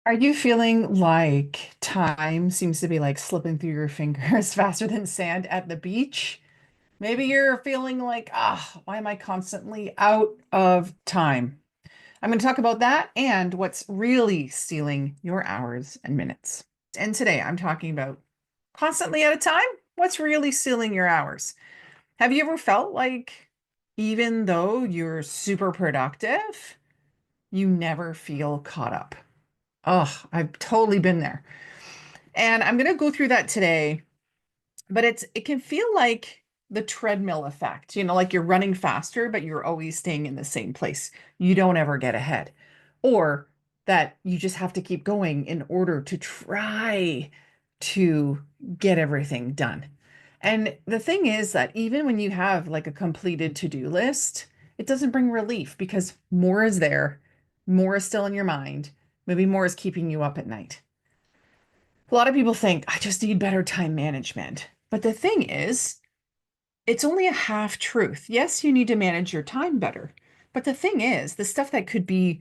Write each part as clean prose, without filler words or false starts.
Are you feeling like time seems to be like slipping through your fingers faster than sand at the beach? Maybe you're feeling like, why am I constantly out of time? I'm going to talk about that and what's really stealing your hours and minutes. And today I'm talking about constantly out of time. What's really stealing your hours? Have you ever felt like even though you're super productive, you never feel caught up? Oh, I've totally been there. And I'm going to go through that today, but it can feel like the treadmill effect, like you're running faster, but you're always staying in the same place. You don't ever get ahead. Or that you just have to keep going in order to try to get everything done. And the thing is that even when you have like a completed to-do list, it doesn't bring relief because more is there, more is still in your mind, maybe more is keeping you up at night. A lot of people think, I just need better time management. But the thing is, it's only a half truth. Yes, you need to manage your time better. But the thing is, the stuff that could be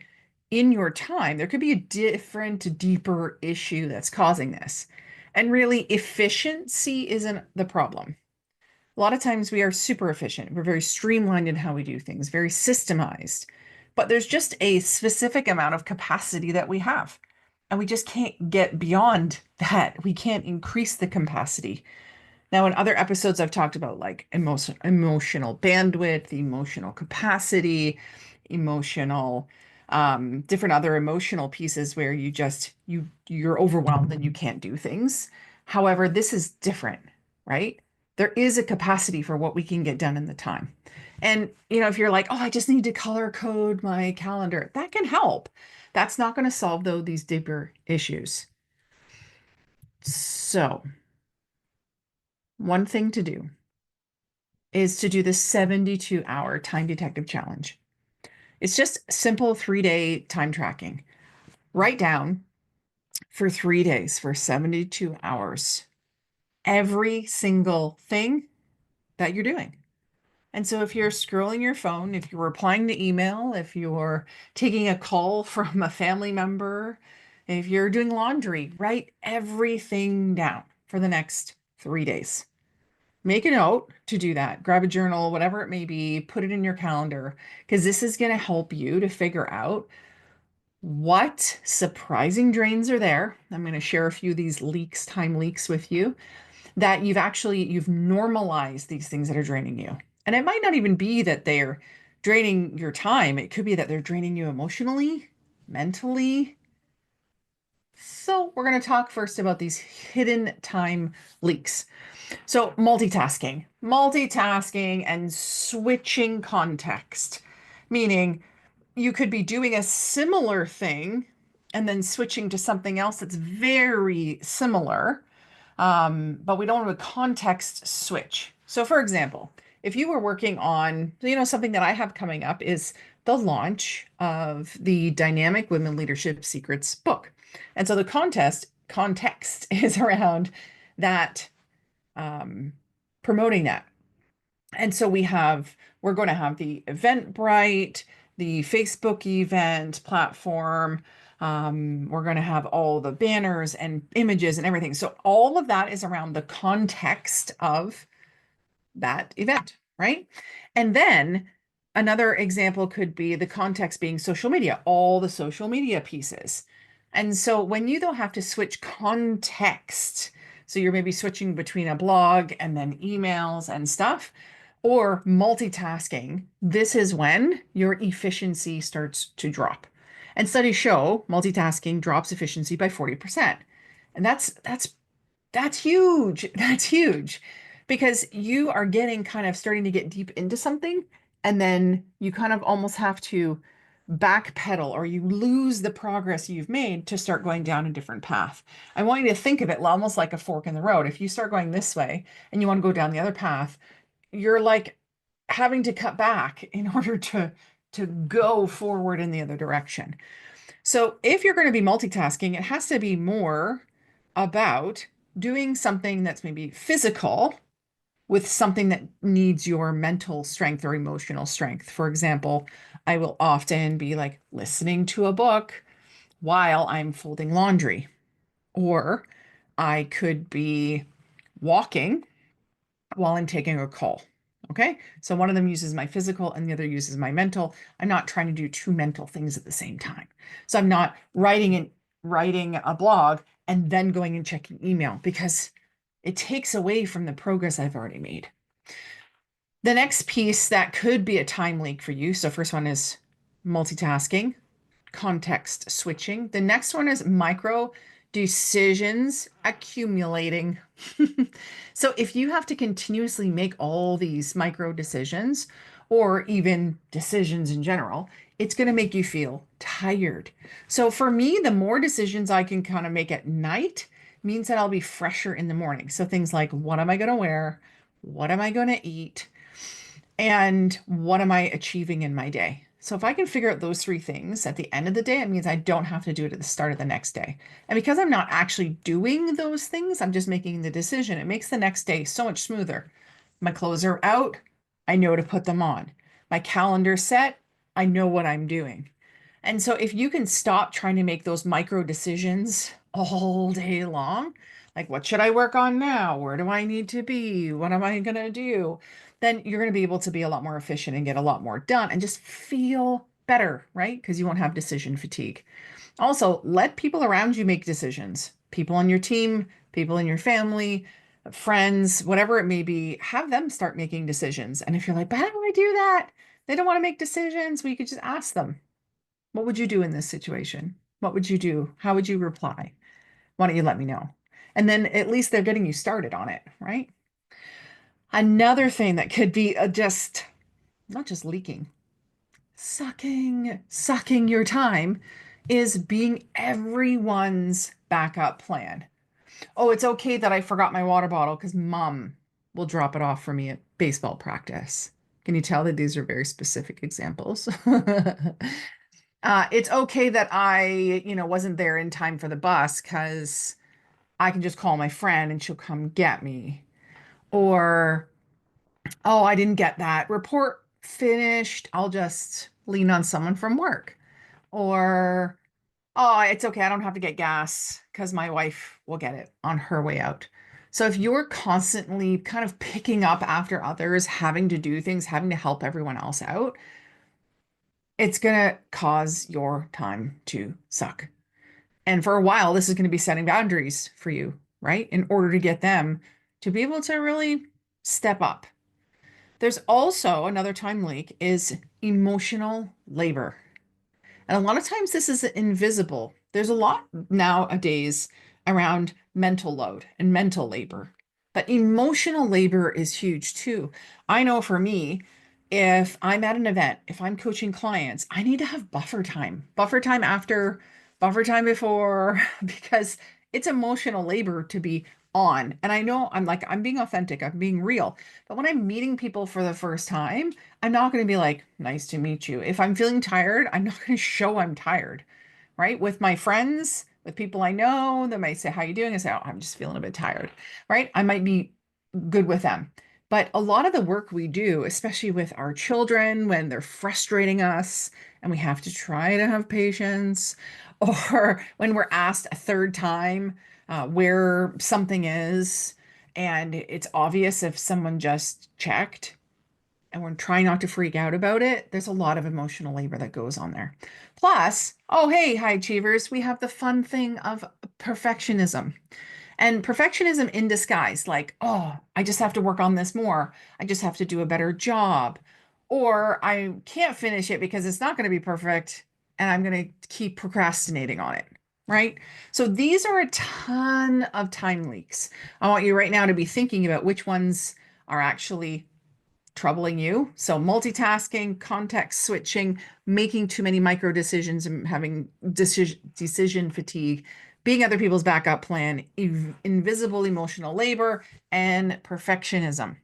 in your time, there could be a different, deeper issue that's causing this. And really, efficiency isn't the problem. A lot of times we are super efficient. We're very streamlined in how we do things, very systemized. But there's just a specific amount of capacity that we have. And we just can't get beyond that. We can't increase the capacity. Now, in other episodes, I've talked about like emotional bandwidth, emotional capacity, emotional, different other emotional pieces where you're overwhelmed and you can't do things. However, this is different, right? There is a capacity for what we can get done in the time. And if you're like, oh, I just need to color code my calendar, that can help. That's not going to solve though these deeper issues. So, one thing to do is to do the 72-hour time detective challenge. It's just simple 3-day time tracking. Write down for 3 days, for 72 hours, every single thing that you're doing. And so if you're scrolling your phone, if you're replying to email, if you're taking a call from a family member, if you're doing laundry, write everything down for the next 3 days. Make a note to do that. Grab a journal, whatever it may be, put it in your calendar, because this is going to help you to figure out what surprising drains are there. I'm going to share a few of these leaks, time leaks with you that you've normalized these things that are draining you. And it might not even be that they're draining your time. It could be that they're draining you emotionally, mentally. So we're going to talk first about these hidden time leaks. So multitasking and switching context, meaning you could be doing a similar thing and then switching to something else that's very similar, but we don't have a context switch. So, for example, if you were working on, something that I have coming up is the launch of the Dynamic Women Leadership Secrets book. And so the context is around that, promoting that. And so we're going to have the Eventbrite, the Facebook event platform. We're going to have all the banners and images and everything. So all of that is around the context of that event, right? And then another example could be the context being social media, all the social media pieces. And so when you don't have to switch context, so you're maybe switching between a blog and then emails and stuff, or multitasking, this is when your efficiency starts to drop. And studies show multitasking drops efficiency by 40%. And that's huge. That's huge because you are getting kind of starting to get deep into something, and then you kind of almost have to backpedal or you lose the progress you've made to start going down a different path. I want you to think of it almost like a fork in the road. If you start going this way and you want to go down the other path, you're like having to cut back in order to go forward in the other direction. So if you're going to be multitasking, it has to be more about doing something that's maybe physical with something that needs your mental strength or emotional strength. For example, I will often be like listening to a book while I'm folding laundry. Or I could be walking while I'm taking a call. Okay. So one of them uses my physical and the other uses my mental. I'm not trying to do two mental things at the same time. So I'm not writing a blog and then going and checking email because it takes away from the progress I've already made. The next piece that could be a time leak for you. So first one is multitasking, context switching. The next one is micro decisions accumulating. So if you have to continuously make all these micro decisions or even decisions in general, it's going to make you feel tired. So for me, the more decisions I can kind of make at night means that I'll be fresher in the morning. So things like, what am I going to wear? What am I going to eat? And what am I achieving in my day? So if I can figure out those three things at the end of the day, it means I don't have to do it at the start of the next day. And because I'm not actually doing those things, I'm just making the decision. It makes the next day so much smoother. My clothes are out. I know to put them on. My calendar set. I know what I'm doing. And so if you can stop trying to make those micro decisions all day long, like what should I work on now? Where do I need to be? What am I going to do? Then you're going to be able to be a lot more efficient and get a lot more done and just feel better, right? Because you won't have decision fatigue. Also, let people around you make decisions. People on your team, people in your family, friends, whatever it may be, have them start making decisions. And if you're like, but how do I do that? They don't want to make decisions. Well, you could just ask them. What would you do in this situation? What would you do? How would you reply? Why don't you let me know? And then at least they're getting you started on it, right? Another thing that could be just not just leaking, sucking your time is being everyone's backup plan. Oh, it's okay that I forgot my water bottle because mom will drop it off for me at baseball practice. Can you tell that these are very specific examples? It's okay that I wasn't there in time for the bus because I can just call my friend and she'll come get me. Or, oh, I didn't get that report finished. I'll just lean on someone from work. Or, oh, it's okay. I don't have to get gas because my wife will get it on her way out. So if you're constantly kind of picking up after others, having to do things, having to help everyone else out, it's going to cause your time to suck. And for a while, this is going to be setting boundaries for you, right? In order to get them to be able to really step up. There's also another time leak is emotional labor. And a lot of times this is invisible. There's a lot nowadays around mental load and mental labor, but emotional labor is huge too. I know for me, if I'm at an event, if I'm coaching clients, I need to have buffer time after, buffer time before, because it's emotional labor to be on. And I know I'm being authentic, I'm being real. But when I'm meeting people for the first time, I'm not going to be like, nice to meet you. If I'm feeling tired, I'm not going to show I'm tired, right? With my friends, with people I know, they might say, how you doing? I say, oh, I'm just feeling a bit tired, right? I might be good with them. But a lot of the work we do, especially with our children, when they're frustrating us and we have to try to have patience, or when we're asked a third time where something is, and it's obvious if someone just checked, and we're trying not to freak out about it, there's a lot of emotional labor that goes on there. Plus, oh, hey, high achievers, we have the fun thing of perfectionism. And perfectionism in disguise, like, oh, I just have to work on this more. I just have to do a better job. Or I can't finish it because it's not going to be perfect and I'm going to keep procrastinating on it. Right. So these are a ton of time leaks. I want you right now to be thinking about which ones are actually troubling you. So multitasking, context switching, making too many micro decisions and having decision fatigue, being other people's backup plan, invisible emotional labor, and perfectionism.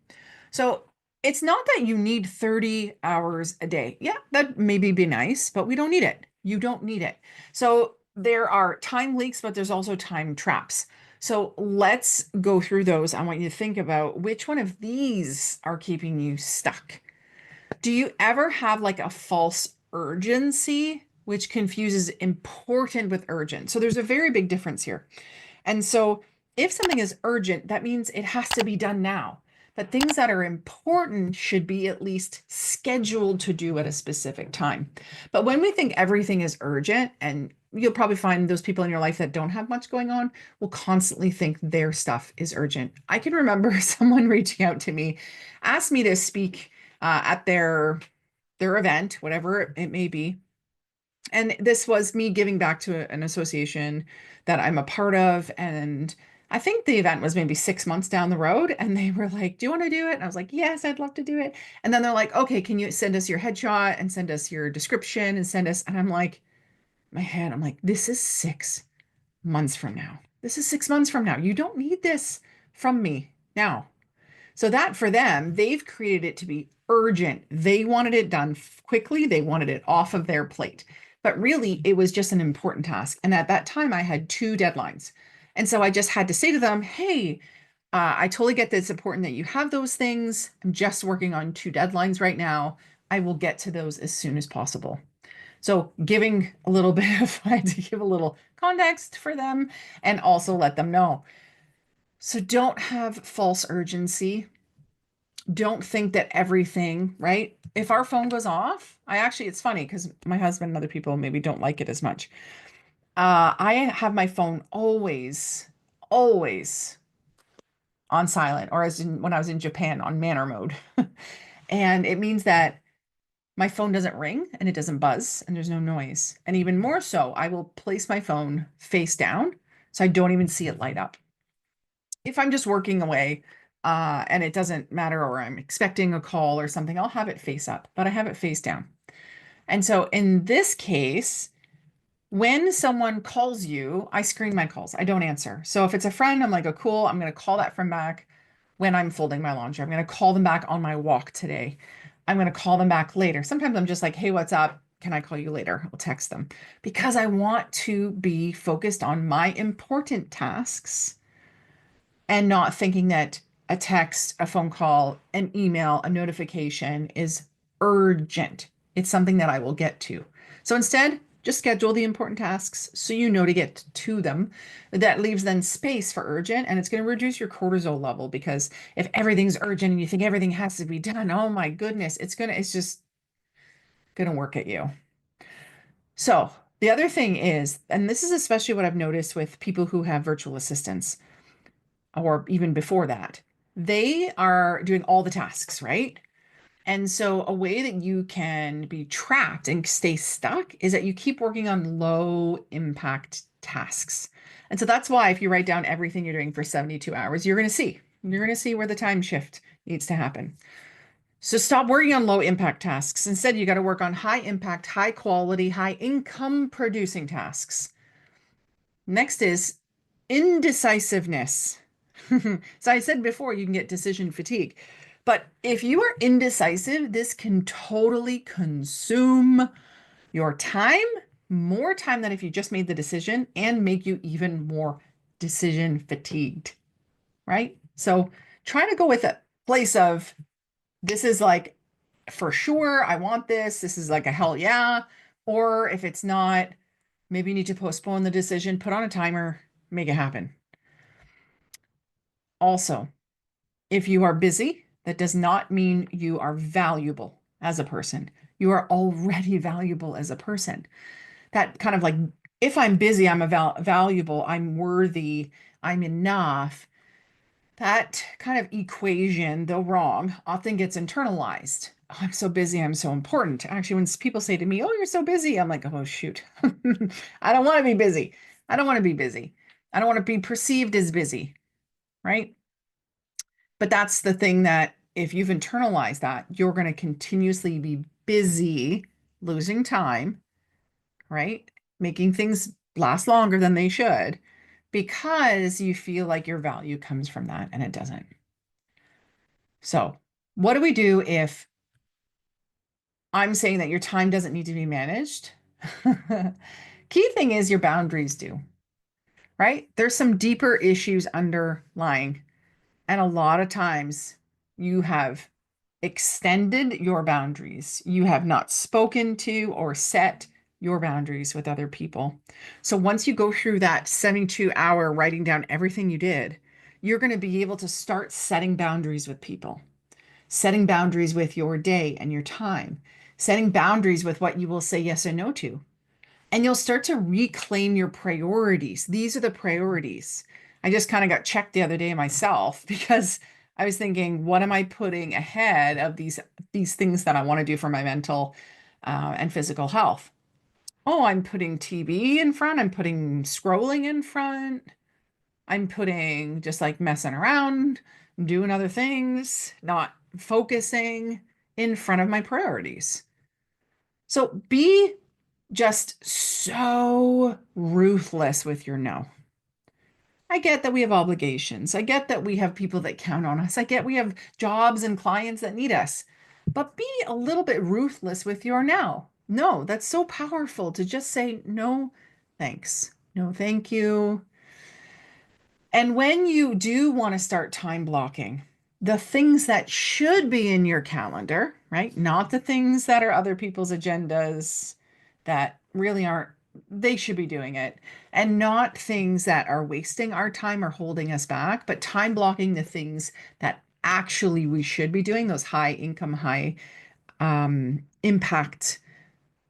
So it's not that you need 30 hours a day. Yeah, that maybe be nice, but we don't need it. You don't need it. So there are time leaks, but there's also time traps. So let's go through those. I want you to think about which one of these are keeping you stuck. Do you ever have like a false urgency which confuses important with urgent. So there's a very big difference here. And so if something is urgent, that means it has to be done now. But things that are important should be at least scheduled to do at a specific time. But when we think everything is urgent, and you'll probably find those people in your life that don't have much going on will constantly think their stuff is urgent. I can remember someone reaching out to me, asked me to speak at their event, whatever it may be. And this was me giving back to an association that I'm a part of. And I think the event was maybe 6 months down the road. And they were like, "Do you want to do it?" And I was like, "Yes, I'd love to do it." And then they're like, "Okay, can you send us your headshot and send us your description and send us?" And I'm like, my head, I'm like, this is 6 months from now. This is 6 months from now. You don't need this from me now. So that for them, they've created it to be urgent. They wanted it done quickly. They wanted it off of their plate. But really, it was just an important task. And at that time, I had two deadlines. And so I just had to say to them, "Hey, I totally get that it's important that you have those things. I'm just working on two deadlines right now. I will get to those as soon as possible." So giving a little bit of, I had to give a little context for them and also let them know. So don't have false urgency. Don't think that everything, right? If our phone goes off, it's funny because my husband and other people maybe don't like it as much. I have my phone always on silent, or as in when I was in Japan on manner mode. And it means that my phone doesn't ring and it doesn't buzz and there's no noise. And even more so, I will place my phone face down so I don't even see it light up. If I'm just working away and it doesn't matter, or I'm expecting a call or something, I'll have it face up, but I have it face down. And so in this case, when someone calls you, I screen my calls. I don't answer. So if it's a friend, I'm like, "Oh, cool. I'm going to call that friend back when I'm folding my laundry. I'm going to call them back on my walk today. I'm going to call them back later." Sometimes I'm just like, "Hey, what's up? Can I call you later?" I'll text them because I want to be focused on my important tasks and not thinking that a text, a phone call, an email, a notification is urgent. It's something that I will get to. So instead, just schedule the important tasks so you know to get to them. That leaves then space for urgent, and it's going to reduce your cortisol level because if everything's urgent and you think everything has to be done, oh my goodness, it's just going to work at you. So the other thing is, and this is especially what I've noticed with people who have virtual assistants, or even before that, they are doing all the tasks, right? And so a way that you can be trapped and stay stuck is that you keep working on low impact tasks. And so that's why if you write down everything you're doing for 72 hours, you're going to see where the time shift needs to happen. So stop working on low impact tasks. Instead, you got to work on high impact, high quality, high income producing tasks. Next is indecisiveness. So I said before, you can get decision fatigue. But if you are indecisive, this can totally consume your time, more time than if you just made the decision, and make you even more decision fatigued, right? So try to go with a place of, this is like, for sure, I want this. This is like a hell yeah. Or if it's not, maybe you need to postpone the decision, put on a timer, make it happen. Also, if you are busy, that does not mean you are valuable as a person. You are already valuable as a person. That kind of like, if I'm busy, I'm valuable, I'm worthy, I'm enough. That kind of equation, though wrong, often gets internalized. "Oh, I'm so busy, I'm so important." Actually, when people say to me, "Oh, you're so busy," I'm like, "Oh, shoot." I don't want to be busy. I don't want to be busy. I don't want to be perceived as busy, right? But that's the thing, that if you've internalized that, you're going to continuously be busy, losing time, right? Making things last longer than they should because you feel like your value comes from that, and it doesn't. So, what do we do if I'm saying that your time doesn't need to be managed? Key thing is your boundaries do, right? There's some deeper issues underlying. And a lot of times you have extended your boundaries. You have not spoken to or set your boundaries with other people. So once you go through that 72-hour writing down everything you did, you're going to be able to start setting boundaries with people, setting boundaries with your day and your time, setting boundaries with what you will say yes and no to. And you'll start to reclaim your priorities. These are the priorities. I just kind of got checked the other day myself because I was thinking, what am I putting ahead of these things that I want to do for my mental and physical health? Oh, I'm putting TV in front. I'm putting scrolling in front. I'm putting just like messing around, doing other things, not focusing in front of my priorities. So be just so ruthless with your no. I get that we have obligations. I get that we have people that count on us. I get we have jobs and clients that need us. But be a little bit ruthless with your now. No, that's so powerful to just say no, thanks. No, thank you. And when you do want to start time blocking, the things that should be in your calendar, right? Not the things that are other people's agendas that really aren't, they should be doing it. And not things that are wasting our time or holding us back, but time blocking the things that actually we should be doing, those high income, high impact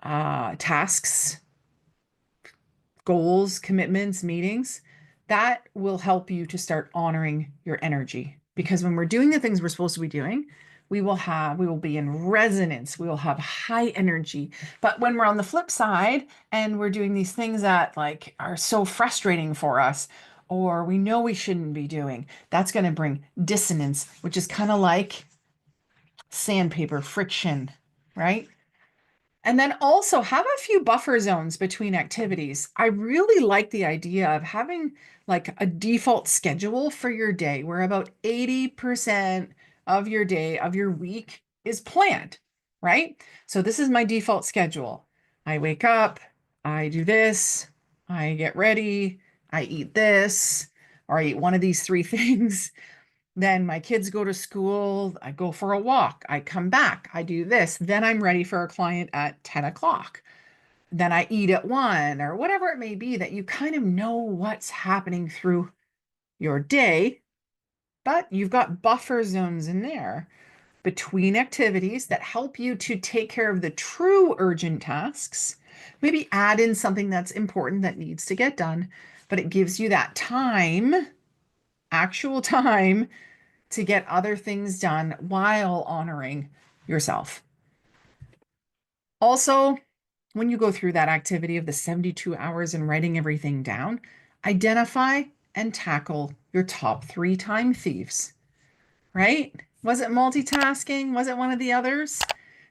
tasks, goals, commitments, meetings, that will help you to start honoring your energy. Because when we're doing the things we're supposed to be doing, we will be in resonance, we will have high energy. But when we're on the flip side and we're doing these things that like are so frustrating for us, or we know we shouldn't be doing, that's going to bring dissonance, which is kind of like sandpaper friction, right? And then also have a few buffer zones between activities. I really like the idea of having like a default schedule for your day where about 80% of your day, of your week is planned, right? So this is my default schedule. I wake up, I do this, I get ready, I eat this, or I eat one of these three things. Then my kids go to school, I go for a walk, I come back, I do this. Then I'm ready for a client at 10 o'clock. Then I eat at 1 or whatever it may be, that you kind of know what's happening through your day, but you've got buffer zones in there between activities that help you to take care of the true urgent tasks. Maybe add in something that's important that needs to get done, but it gives you that time, actual time to get other things done while honoring yourself. Also, when you go through that activity of the 72 hours and writing everything down, identify and tackle your top 3 time thieves, right? Was it multitasking? Was it one of the others?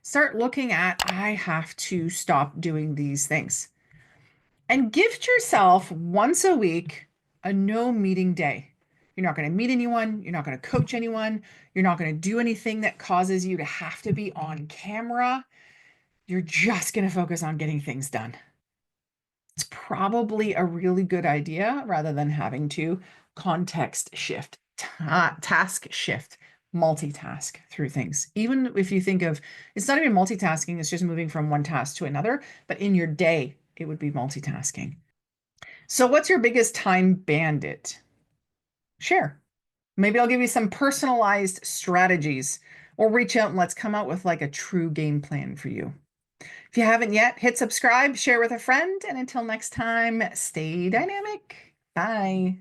Start looking at, I have to stop doing these things. And gift yourself once a week a no meeting day. You're not going to meet anyone. You're not going to coach anyone. You're not going to do anything that causes you to have to be on camera. You're just going to focus on getting things done. It's probably a really good idea rather than having to context shift, task shift, multitask through things. Even if you think of, it's not even multitasking, it's just moving from one task to another, but in your day, it would be multitasking. So what's your biggest time bandit? Share. Maybe I'll give you some personalized strategies or reach out and let's come out with like a true game plan for you. If you haven't yet, hit subscribe, share with a friend, and until next time, stay dynamic. Bye.